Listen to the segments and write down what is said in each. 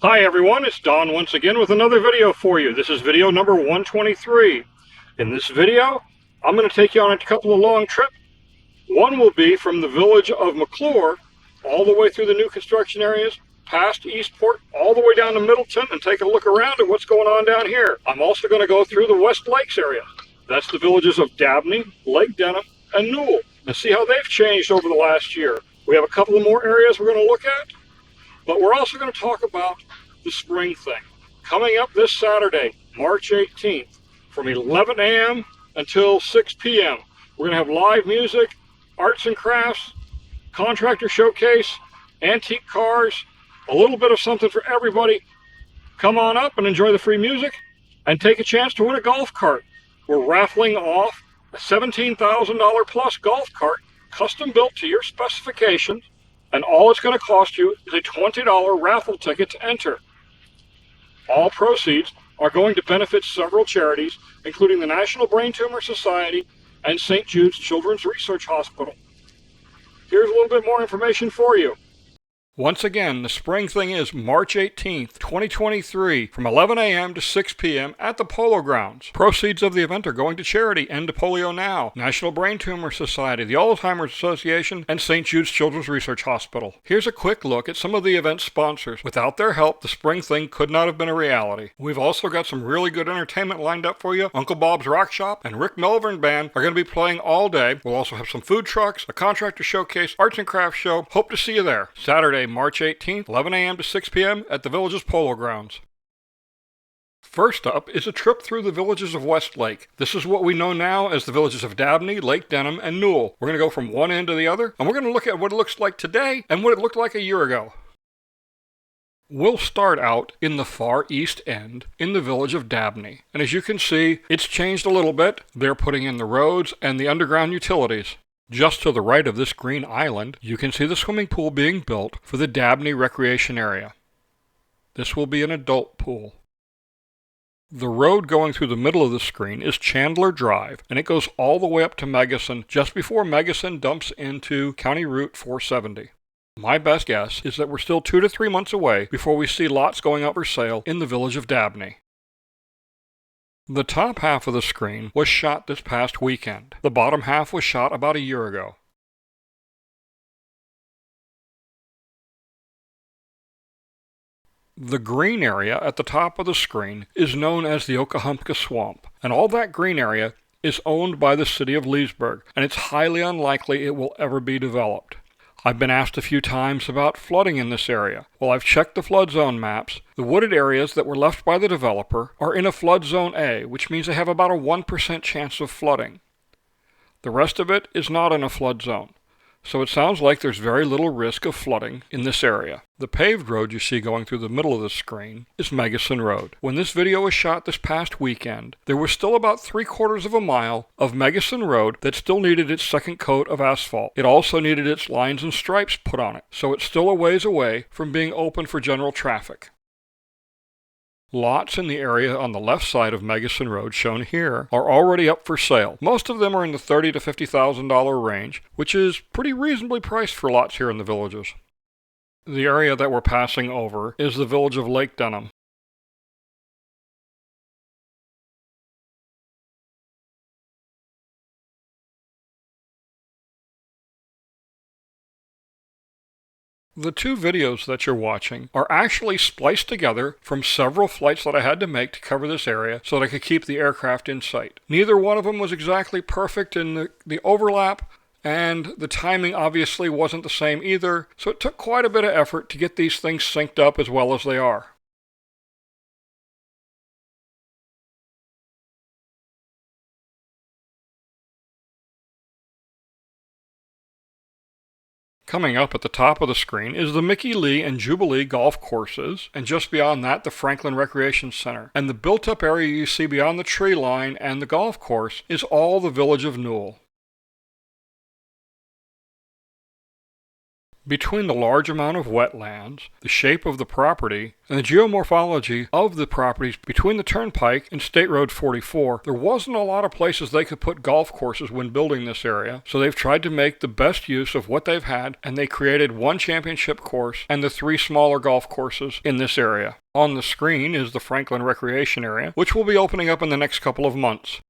Hi everyone, it's Don once again with another video for you. This is video number 123. In this video, I'm going to take you on a couple of long trips. One will be from the village of McClure all the way through the new construction areas, past Eastport, all the way down to Middleton, and take a look around at what's going on down here. I'm also going to go through the West Lakes area. That's the villages of Dabney, Lake Denham, and Newell, and see how they've changed over the last year. We have a couple of more areas we're going to look at. But we're also going to talk about the spring thing. Coming up this Saturday, March 18th, from 11 a.m. until 6 p.m. We're going to have live music, arts and crafts, contractor showcase, antique cars, a little bit of something for everybody. Come on up and enjoy the free music and take a chance to win a golf cart. We're raffling off a $17,000 plus golf cart, custom built to your specifications, and all it's going to cost you is a $20 raffle ticket to enter. All proceeds are going to benefit several charities, including the National Brain Tumor Society and St. Jude's Children's Research Hospital. Here's a little bit more information for you. Once again, the spring thing is March 18th, 2023, from 11 a.m. to 6 p.m. at the Polo Grounds. Proceeds of the event are going to charity End Polio Now, National Brain Tumor Society, the Alzheimer's Association, and St. Jude's Children's Research Hospital. Here's a quick look at some of the event sponsors. Without their help, the spring thing could not have been a reality. We've also got some really good entertainment lined up for you. Uncle Bob's Rock Shop and Rick Melvin Band are going to be playing all day. We'll also have some food trucks, a contractor showcase, arts and crafts show. Hope to see you there. Saturday, March 18th, 11 a.m. to 6 p.m. at the village's Polo Grounds. First up is a trip through the villages of Westlake. This is what we know now as the villages of Dabney, Lake Denham, and Newell. We're going to go from one end to the other, and we're going to look at what it looks like today and what it looked like a year ago. We'll start out in the far east end in the village of Dabney. And as you can see, it's changed a little bit. They're putting in the roads and the underground utilities. Just to the right of this green island, you can see the swimming pool being built for the Dabney Recreation Area. This will be an adult pool. The road going through the middle of the screen is Chandler Drive, and it goes all the way up to Megason just before Megason dumps into County Route 470. My best guess is that we're still 2 to 3 months away before we see lots going up for sale in the village of Dabney. The top half of the screen was shot this past weekend. The bottom half was shot about a year ago. The green area at the top of the screen is known as the Okahumpka Swamp, and all that green area is owned by the city of Leesburg, and it's highly unlikely it will ever be developed. I've been asked a few times about flooding in this area. Well, I've checked the flood zone maps. The wooded areas that were left by the developer are in a flood zone A, which means they have about a 1% chance of flooding. The rest of it is not in a flood zone. So it sounds like there's very little risk of flooding in this area. The paved road you see going through the middle of the screen is Megason Road. When this video was shot this past weekend, there was still about 3/4 of a mile of Megason Road that still needed its second coat of asphalt. It also needed its lines and stripes put on it, so it's still a ways away from being open for general traffic. Lots in the area on the left side of Megason Road, shown here, are already up for sale. Most of them are in the $30,000 to $50,000 range, which is pretty reasonably priced for lots here in the villages. The area that we're passing over is the village of Lake Denham. The two videos that you're watching are actually spliced together from several flights that I had to make to cover this area so that I could keep the aircraft in sight. Neither one of them was exactly perfect in the overlap, and the timing obviously wasn't the same either, so it took quite a bit of effort to get these things synced up as well as they are. Coming up at the top of the screen is the Mickey Lee and Jubilee golf courses, and just beyond that the Franklin Recreation Center. And the built-up area you see beyond the tree line and the golf course is all the village of Newell. Between the large amount of wetlands, the shape of the property, and the geomorphology of the properties between the Turnpike and State Road 44, there wasn't a lot of places they could put golf courses when building this area, so they've tried to make the best use of what they've had, and they created one championship course and the 3 smaller golf courses in this area. On the screen is the Franklin Recreation Area, which will be opening up in the next couple of months.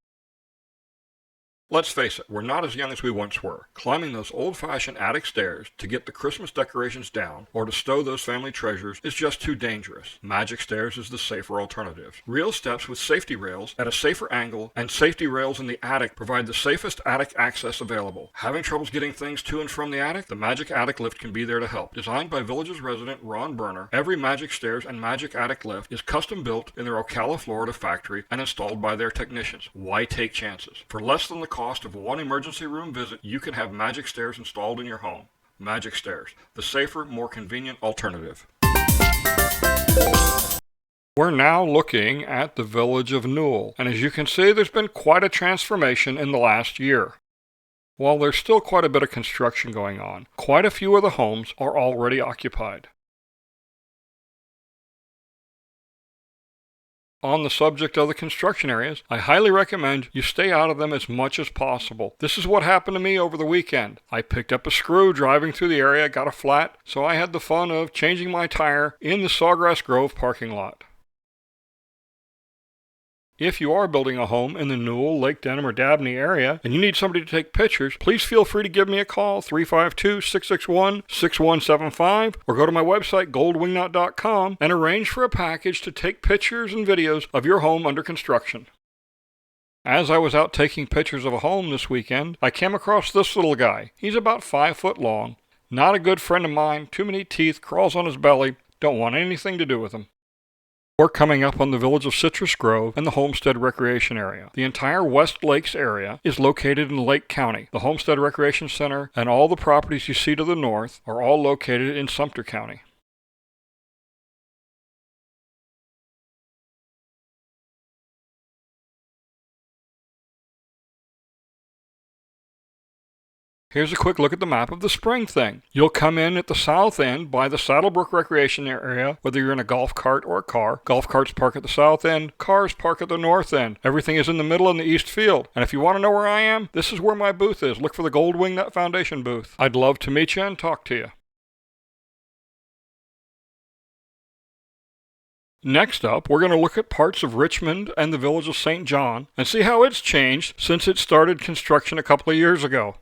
Let's face it, we're not as young as we once were. Climbing those old-fashioned attic stairs to get the Christmas decorations down or to stow those family treasures is just too dangerous. Magic Stairs is the safer alternative. Real steps with safety rails at a safer angle and safety rails in the attic provide the safest attic access available. Having troubles getting things to and from the attic? The Magic Attic Lift can be there to help. Designed by Village's resident Ron Berner, every Magic Stairs and Magic Attic Lift is custom built in their Ocala, Florida factory and installed by their technicians. Why take chances? For less than the cost of one emergency room visit, you can have Magic Stairs installed in your home. Magic Stairs, the safer, more convenient alternative. We're now looking at the village of Newell, and as you can see, there's been quite a transformation in the last year. While there's still quite a bit of construction going on, quite a few of the homes are already occupied. On the subject of the construction areas, I highly recommend you stay out of them as much as possible. This is what happened to me over the weekend. I picked up a screw driving through the area, got a flat, so I had the fun of changing my tire in the Sawgrass Grove parking lot. If you are building a home in the Newell, Lake Denham, or Dabney area and you need somebody to take pictures, please feel free to give me a call, 352-661-6175, or go to my website, goldwingnut.com, and arrange for a package to take pictures and videos of your home under construction. As I was out taking pictures of a home this weekend, I came across this little guy. He's about 5 foot long. Not a good friend of mine, too many teeth, crawls on his belly, don't want anything to do with him. We're coming up on the village of Citrus Grove and the Homestead Recreation Area. The entire West Lakes area is located in Lake County. The Homestead Recreation Center and all the properties you see to the north are all located in Sumter County. Here's a quick look at the map of the spring thing. You'll come in at the south end by the Saddlebrook Recreation Area, whether you're in a golf cart or a car. Golf carts park at the south end, cars park at the north end. Everything is in the middle in the east field. And if you want to know where I am, this is where my booth is. Look for the Gold Wingnut Foundation booth. I'd love to meet you and talk to you. Next up, we're going to look at parts of Richmond and the village of St. John and see how it's changed since it started construction a couple of years ago.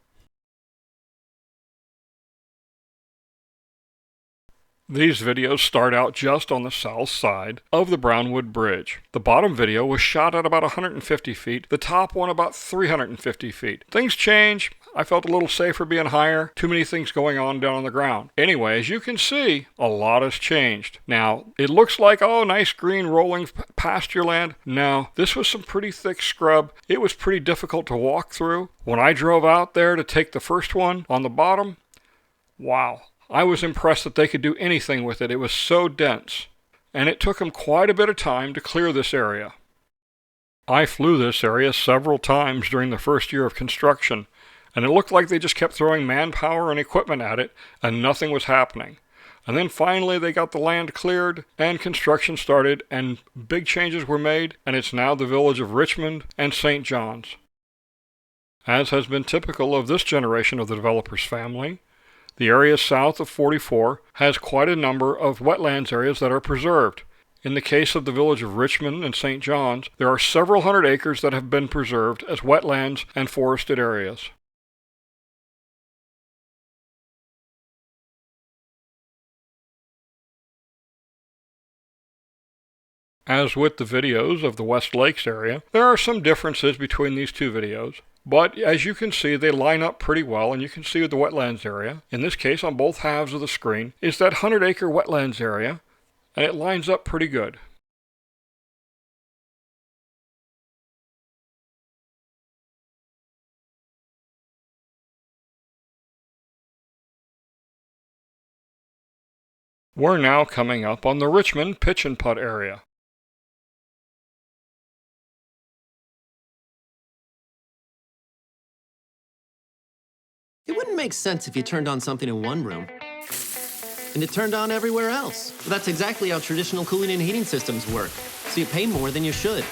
These videos start out just on the south side of the Brownwood Bridge. The bottom video was shot at about 150 feet, the top one about 350 feet. Things change. I felt a little safer being higher. Too many things going on down on the ground. Anyway, as you can see, a lot has changed. Now, it looks like, oh, nice green rolling pasture land. No, this was some pretty thick scrub. It was pretty difficult to walk through. When I drove out there to take the first one on the bottom, wow. I was impressed that they could do anything with it. It was so dense. And it took them quite a bit of time to clear this area. I flew this area several times during the first year of construction, and it looked like they just kept throwing manpower and equipment at it, and nothing was happening. And then finally they got the land cleared, and construction started, and big changes were made, and it's now the village of Richmond and St. John's. As has been typical of this generation of the developer's family, the area south of 44 has quite a number of wetlands areas that are preserved. In the case of the village of Richmond and St. John's, there are several hundred acres that have been preserved as wetlands and forested areas. As with the videos of the West Lakes area, there are some differences between these two videos. But as you can see, they line up pretty well, and you can see the wetlands area, in this case on both halves of the screen, is that 100-acre wetlands area, and it lines up pretty good. We're now coming up on the Richmond pitch and putt area. It wouldn't make sense if you turned on something in one room and it turned on everywhere else. That's exactly how traditional cooling and heating systems work. So you pay more than you should.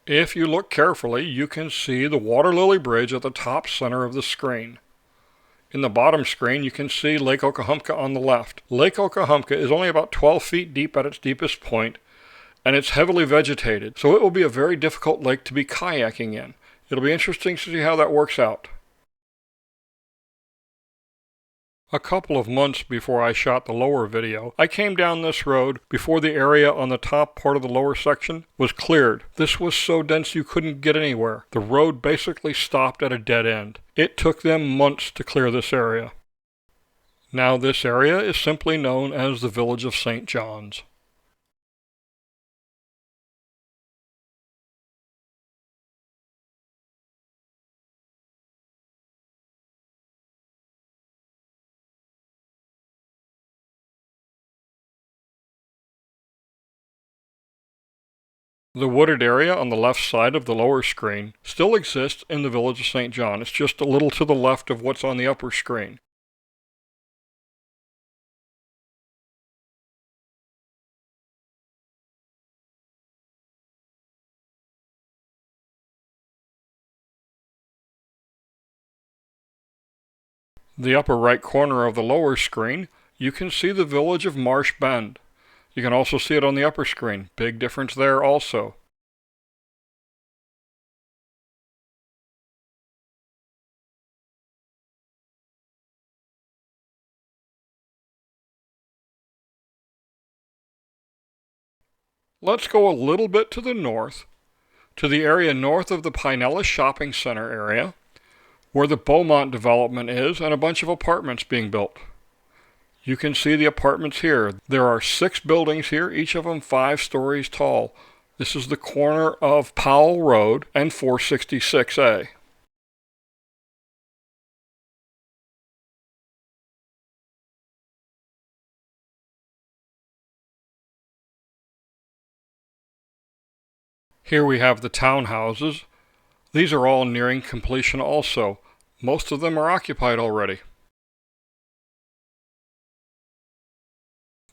If you look carefully, you can see the water lily bridge at the top center of the screen. In the bottom screen, you can see Lake Okahumpka on the left. Lake Okahumpka is only about 12 feet deep at its deepest point, and it's heavily vegetated, so it will be a very difficult lake to be kayaking in. It'll be interesting to see how that works out. A couple of months before I shot the lower video, I came down this road before the area on the top part of the lower section was cleared. This was so dense you couldn't get anywhere. The road basically stopped at a dead end. It took them months to clear this area. Now this area is simply known as the Village of St. John's. The wooded area on the left side of the lower screen still exists in the Village of St. John. It's just a little to the left of what's on the upper screen. The upper right corner of the lower screen, you can see the village of Marsh Bend. You can also see it on the upper screen. Big difference there also. Let's go a little bit to the north, to the area north of the Pinellas Shopping Center area, where the Beaumont development is and a bunch of apartments being built. You can see the apartments here. There are 6 buildings here, each of them 5 stories tall. This is the corner of Powell Road and 466A. Here we have the townhouses. These are all nearing completion also. Most of them are occupied already.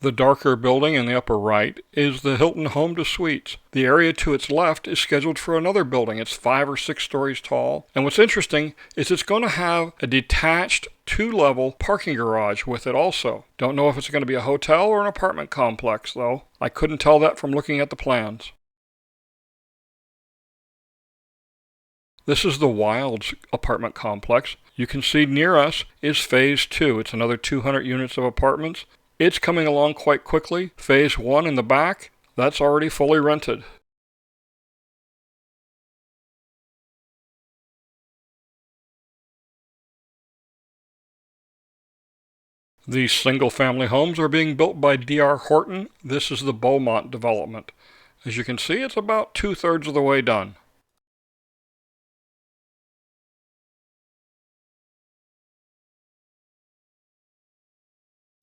The darker building in the upper right is the Hilton Home to Suites. The area to its left is scheduled for another building. It's 5 or 6 stories tall. And what's interesting is it's going to have a detached 2-level parking garage with it also. Don't know if it's going to be a hotel or an apartment complex though. I couldn't tell that from looking at the plans. This is the Wilds apartment complex. You can see near us is Phase 2. It's another 200 units of apartments. It's coming along quite quickly. Phase 1 in the back, that's already fully rented. These single-family homes are being built by D.R. Horton. This is the Beaumont development. As you can see, it's about 2/3 of the way done.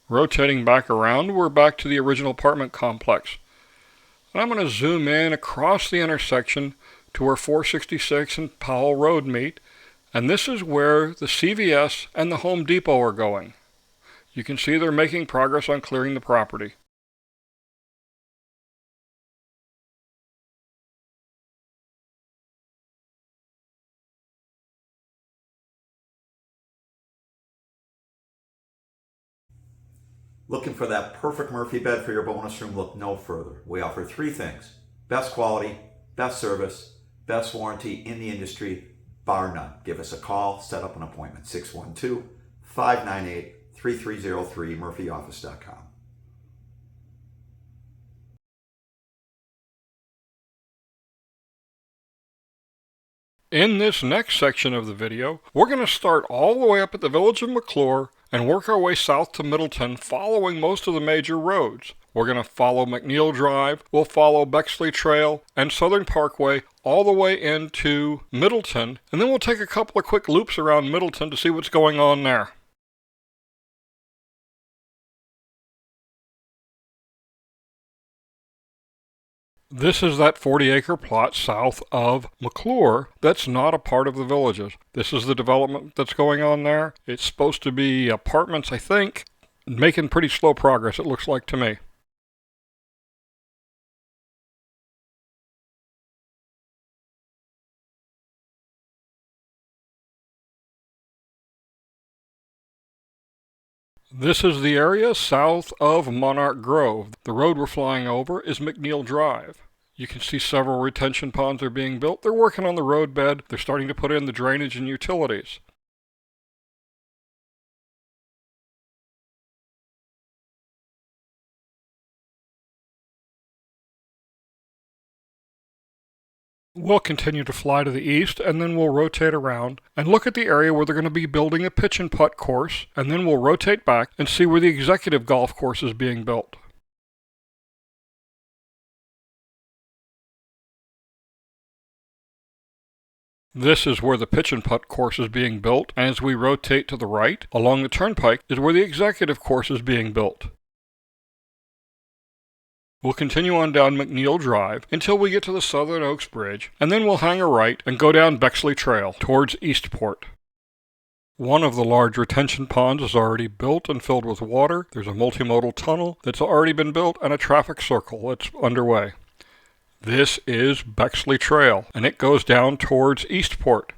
Rotating back around, we're back to the original apartment complex. And I'm going to zoom in across the intersection to where 466 and Powell Road meet. And this is where the CVS and the Home Depot are going. You can see they're making progress on clearing the property. Looking for that perfect Murphy bed for your bonus room? Look no further. We offer 3 things: best quality, best service, best warranty in the industry, bar none. Give us a call, set up an appointment. 612-598-3303, murphyoffice.com. In this next section of the video, we're going to start all the way up at the village of McClure and work our way south to Middleton, following most of the major roads. We're going to follow McNeil Drive, we'll follow Bexley Trail and Southern Parkway all the way into Middleton, and then we'll take a couple of quick loops around Middleton to see what's going on there. This is that 40-acre plot south of McClure that's not a part of the Villages. This is the development that's going on there. It's supposed to be apartments, I think. Making pretty slow progress, it looks like to me. This is the area south of Monarch Grove. The road we're flying over is McNeil Drive. You can see several retention ponds are being built. They're working on the road bed. They're starting to put in the drainage and utilities. We'll continue to fly to the east, and then we'll rotate around and look at the area where they're going to be building a pitch and putt course, and then we'll rotate back and see where the executive golf course is being built. This is where the pitch and putt course is being built, and as we rotate to the right, along the turnpike is where the executive course is being built. We'll continue on down McNeil Drive until we get to the Southern Oaks Bridge, and then we'll hang a right and go down Bexley Trail towards Eastport. One of the large retention ponds is already built and filled with water. There's a multimodal tunnel that's already been built and a traffic circle that's underway. This is Bexley Trail, and it goes down towards Eastport.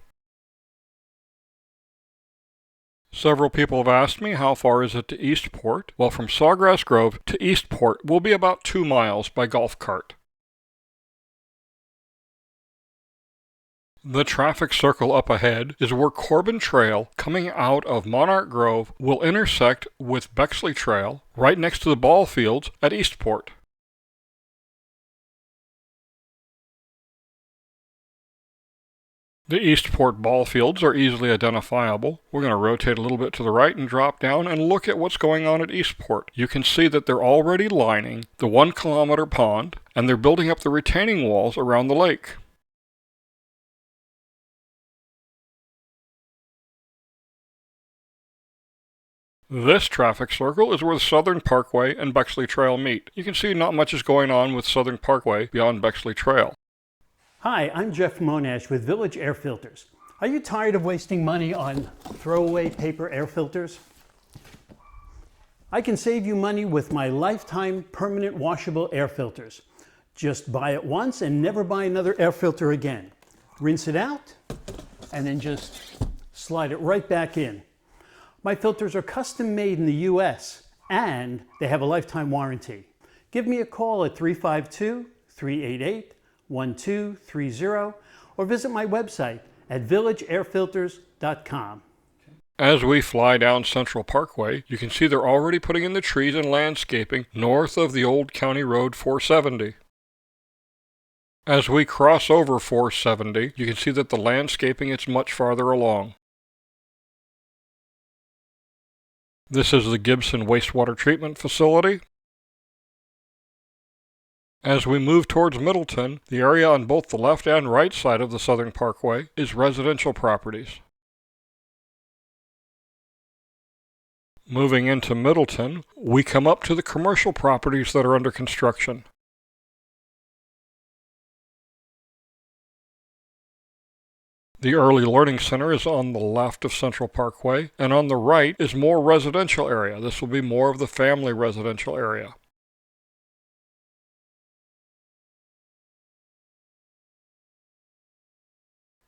Several people have asked me how far is it to Eastport. Well, from Sawgrass Grove to Eastport will be about 2 miles by golf cart. The traffic circle up ahead is where Corbin Trail, coming out of Monarch Grove, will intersect with Bexley Trail right next to the ball fields at Eastport. The Eastport ball fields are easily identifiable. We're going to rotate a little bit to the right and drop down and look at what's going on at Eastport. You can see that they're already lining the 1 kilometer pond, and they're building up the retaining walls around the lake. This traffic circle is where the Southern Parkway and Bexley Trail meet. You can see not much is going on with Southern Parkway beyond Bexley Trail. Hi, I'm Jeff Monash with Village Air Filters. Are you tired of wasting money on throwaway paper air filters? I can save you money with my lifetime permanent washable air filters. Just buy it once and never buy another air filter again. Rinse it out and then just slide it right back in. My filters are custom made in the US and they have a lifetime warranty. Give me a call at 352-388-1230 or visit my website at villageairfilters.com. As we fly down Central Parkway, you can see they're already putting in the trees and landscaping north of the old County Road 470. As we cross over 470, you can see that the landscaping is much farther along. This is the Gibson Wastewater Treatment Facility. As we move towards Middleton, the area on both the left and right side of the Southern Parkway is residential properties. Moving into Middleton, we come up to the commercial properties that are under construction. The Early Learning Center is on the left of Central Parkway, and on the right is more residential area. This will be more of the family residential area.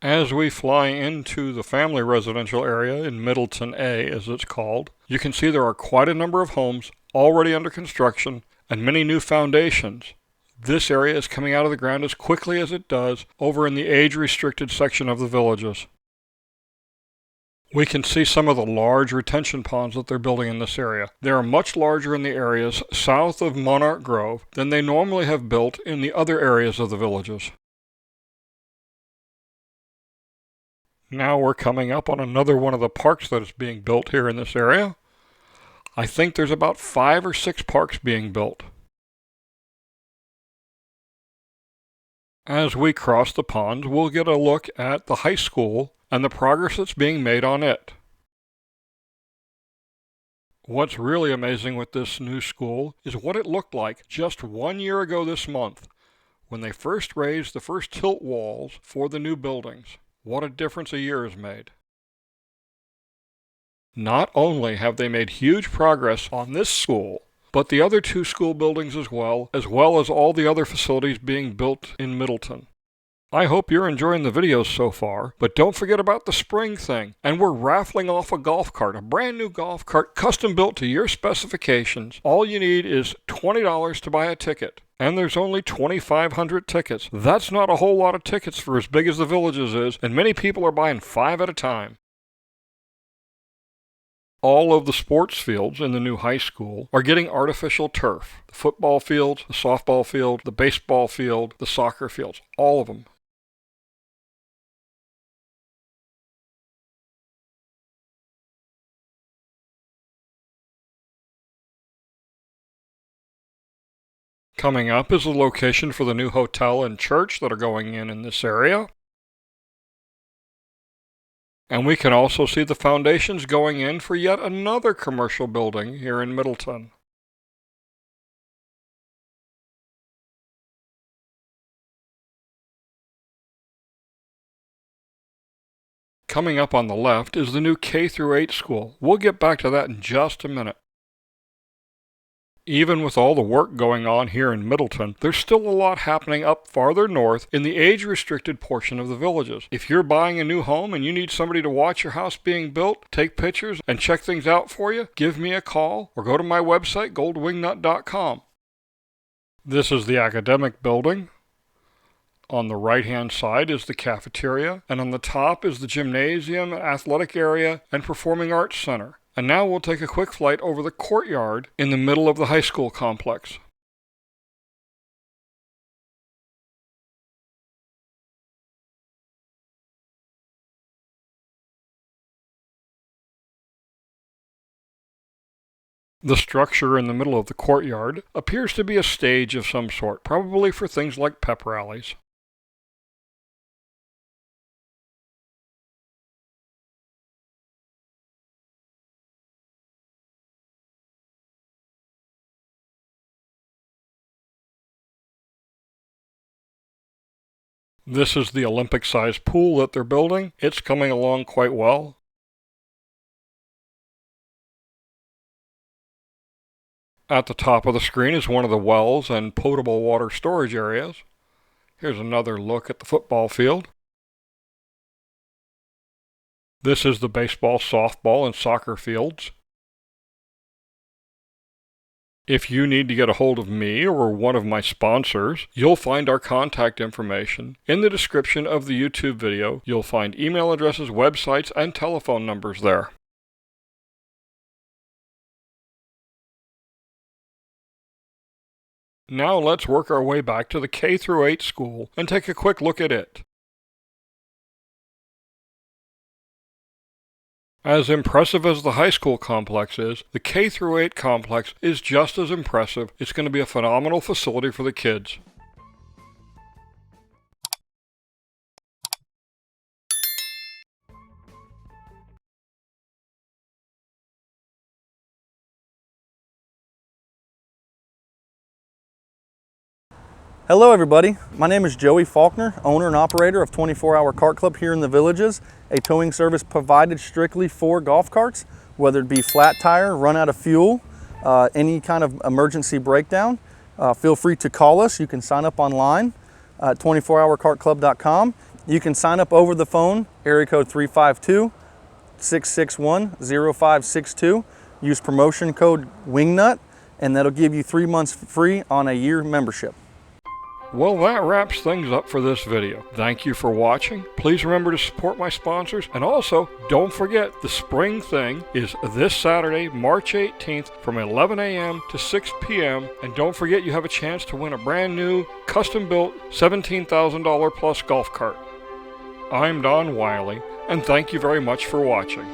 As we fly into the family residential area in Middleton A, as it's called, you can see there are quite a number of homes already under construction and many new foundations. This area is coming out of the ground as quickly as it does over in the age-restricted section of the Villages. We can see some of the large retention ponds that they're building in this area. They are much larger in the areas south of Monarch Grove than they normally have built in the other areas of the Villages. Now we're coming up on another one of the parks that is being built here in this area. I think there's about 5 or 6 parks being built. As we cross the pond, we'll get a look at the high school and the progress that's being made on it. What's really amazing with this new school is what it looked like just 1 year ago this month, when they first raised the first tilt walls for the new buildings. What a difference a year has made. Not only have they made huge progress on this school, but the other two school buildings as well as all the other facilities being built in Middleton. I hope you're enjoying the videos so far, but don't forget about the spring thing. And we're raffling off a golf cart, a brand new golf cart custom built to your specifications. All you need is $20 to buy a ticket. And there's only 2,500 tickets. That's not a whole lot of tickets for as big as the Villages is, and many people are buying 5 at a time. All of the sports fields in the new high school are getting artificial turf. The football field, the softball field, the baseball field, the soccer fields, all of them. Coming up is the location for the new hotel and church that are going in this area. And we can also see the foundations going in for yet another commercial building here in Middleton. Coming up on the left is the new K-8 school. We'll get back to that in just a minute. Even with all the work going on here in Middleton, there's still a lot happening up farther north in the age-restricted portion of the Villages. If you're buying a new home and you need somebody to watch your house being built, take pictures, and check things out for you, give me a call or go to my website, goldwingnut.com. This is the academic building. On the right-hand side is the cafeteria, and on the top is the gymnasium, athletic area, and performing arts center. And now we'll take a quick flight over the courtyard in the middle of the high school complex. The structure in the middle of the courtyard appears to be a stage of some sort, probably for things like pep rallies. This is the Olympic-sized pool that they're building. It's coming along quite well. At the top of the screen is one of the wells and potable water storage areas. Here's another look at the football field. This is the baseball, softball, and soccer fields. If you need to get a hold of me or one of my sponsors, you'll find our contact information in the description of the YouTube video. You'll find email addresses, websites, and telephone numbers there. Now let's work our way back to the K-8 school and take a quick look at it. As impressive as the high school complex is, the K-8 complex is just as impressive. It's going to be a phenomenal facility for the kids. Hello everybody, my name is Joey Faulkner, owner and operator of 24-Hour Cart Club here in the Villages, a towing service provided strictly for golf carts, whether it be flat tire, run out of fuel, any kind of emergency breakdown. Feel free to call us. You can sign up online at 24hourcartclub.com. You can sign up over the phone, area code 352-661-0562. Use promotion code Wingnut, and that'll give you 3 months free on a year membership. Well, that wraps things up for this video. Thank you for watching. Please remember to support my sponsors, and also don't forget the spring thing is this Saturday, March 18th from 11 a.m. to 6 p.m. and don't forget you have a chance to win a brand new custom-built $17,000 plus golf cart. I'm Don Wiley, and thank you very much for watching.